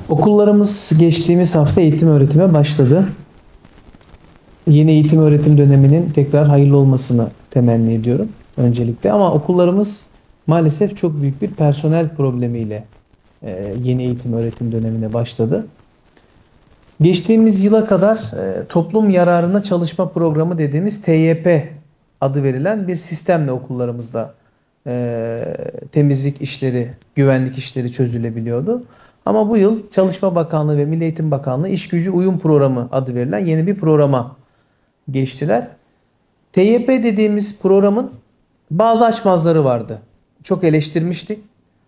Okullarımız geçtiğimiz hafta eğitim öğretime başladı. Yeni eğitim öğretim döneminin tekrar hayırlı olmasını temenni ediyorum öncelikle. Ama okullarımız maalesef çok büyük bir personel problemiyle yeni eğitim öğretim dönemine başladı. Geçtiğimiz yıla kadar toplum yararına çalışma programı dediğimiz TYP adı verilen bir sistemle okullarımızda temizlik işleri, güvenlik işleri çözülebiliyordu. Ama bu yıl Çalışma Bakanlığı ve Milli Eğitim Bakanlığı İş Gücü Uyum Programı adı verilen yeni bir programa geçtiler. TYP dediğimiz programın bazı açmazları vardı. Çok eleştirmiştik.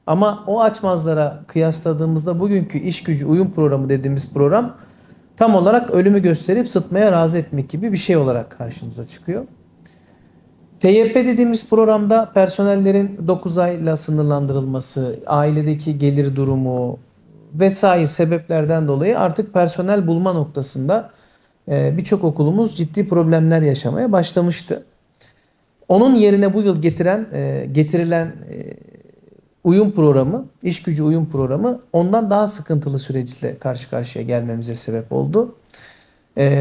Ama o açmazlara kıyasladığımızda bugünkü İş Gücü Uyum Programı dediğimiz program tam olarak ölümü gösterip sıtmaya razı etmek gibi bir şey olarak karşımıza çıkıyor. TYP dediğimiz programda personellerin 9 ayla sınırlandırılması, ailedeki gelir durumu vesaire sebeplerden dolayı artık personel bulma noktasında birçok okulumuz ciddi problemler yaşamaya başlamıştı. Onun yerine bu yıl getirilen uyum programı, iş gücü uyum programı ondan daha sıkıntılı süreçle karşı karşıya gelmemize sebep oldu.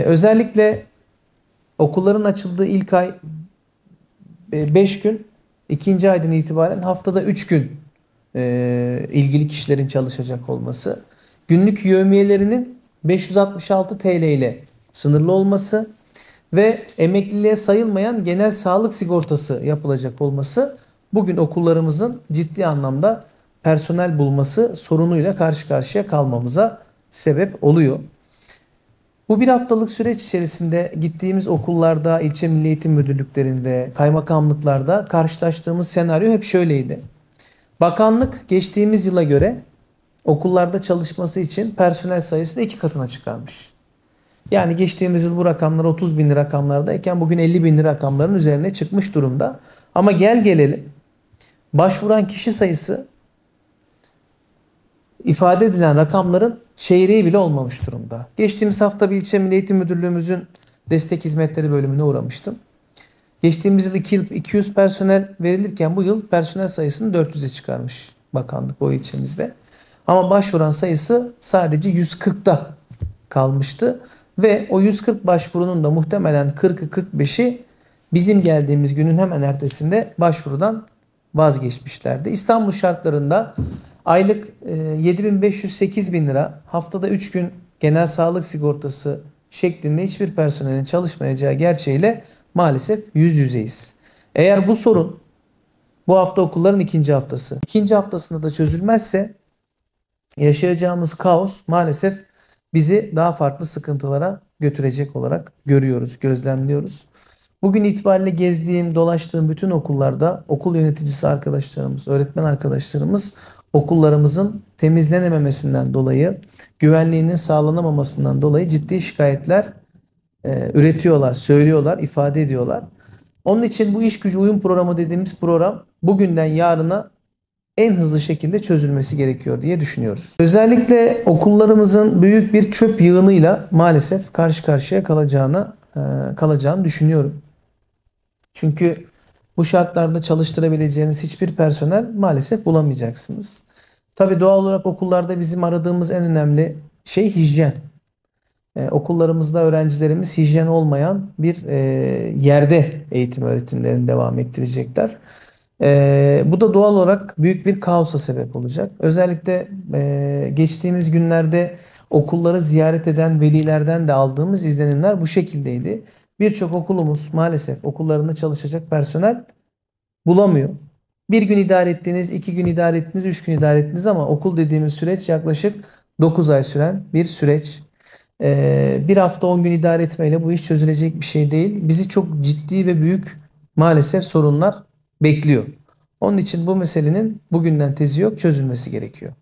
Özellikle okulların açıldığı ilk ay 5 gün, ikinci aydan itibaren haftada 3 gün ilgili kişilerin çalışacak olması, günlük yevmiyelerinin 566 TL ile sınırlı olması ve emekliliğe sayılmayan genel sağlık sigortası yapılacak olması bugün okullarımızın ciddi anlamda personel bulması sorunuyla karşı karşıya kalmamıza sebep oluyor. Bu bir haftalık süreç içerisinde gittiğimiz okullarda, ilçe milli eğitim müdürlüklerinde, kaymakamlıklarda karşılaştığımız senaryo hep şöyleydi. Bakanlık geçtiğimiz yıla göre okullarda çalışması için personel sayısını 2 katına çıkarmış. Yani geçtiğimiz yıl bu rakamlar 30 binli rakamlardayken bugün 50 binli rakamların üzerine çıkmış durumda. Ama gel gelelim başvuran kişi sayısı ifade edilen rakamların çeyreği bile olmamış durumda. Geçtiğimiz hafta bir ilçe Milli Eğitim Müdürlüğümüzün destek hizmetleri bölümüne uğramıştım. Geçtiğimiz yıl 200 personel verilirken bu yıl personel sayısını 400'e çıkarmış bakanlık o ilçemizde. Ama başvuran sayısı sadece 140'da kalmıştı. Ve o 140 başvurunun da muhtemelen 40'ı 45'i bizim geldiğimiz günün hemen ertesinde başvurudan vazgeçmişlerdi. İstanbul şartlarında aylık 7.500-8.000 lira, haftada 3 gün genel sağlık sigortası şeklinde hiçbir personelin çalışmayacağı gerçeğiyle maalesef yüz yüzeyiz. Eğer bu sorun bu hafta okulların ikinci haftası, ikinci haftasında da çözülmezse yaşayacağımız kaos maalesef bizi daha farklı sıkıntılara götürecek olarak görüyoruz, gözlemliyoruz. Bugün itibariyle gezdiğim, dolaştığım bütün okullarda okul yöneticisi arkadaşlarımız, öğretmen arkadaşlarımız okullarımızın temizlenememesinden dolayı, güvenliğinin sağlanamamasından dolayı ciddi şikayetler üretiyorlar, söylüyorlar, ifade ediyorlar. Onun için bu iş gücü uyum programı dediğimiz program bugünden yarına en hızlı şekilde çözülmesi gerekiyor diye düşünüyoruz. Özellikle okullarımızın büyük bir çöp yığınıyla maalesef karşı karşıya kalacağını düşünüyorum. Çünkü bu şartlarda çalıştırabileceğiniz hiçbir personel maalesef bulamayacaksınız. Tabii doğal olarak okullarda bizim aradığımız en önemli şey hijyen. Okullarımızda öğrencilerimiz hijyen olmayan bir yerde eğitim öğretimlerini devam ettirecekler. Bu da doğal olarak büyük bir kaosa sebep olacak. Özellikle geçtiğimiz günlerde okulları ziyaret eden velilerden de aldığımız izlenimler bu şekildeydi. Birçok okulumuz maalesef okullarında çalışacak personel bulamıyor. Bir gün idare ettiniz, 2 gün idare ettiniz, 3 gün idare ettiniz ama okul dediğimiz süreç yaklaşık 9 ay süren bir süreç. Bir hafta 10 gün idare etmeyle bu iş çözülecek bir şey değil. Bizi çok ciddi ve büyük maalesef sorunlar bekliyor. Onun için bu meselenin bugünden tezi yok, çözülmesi gerekiyor.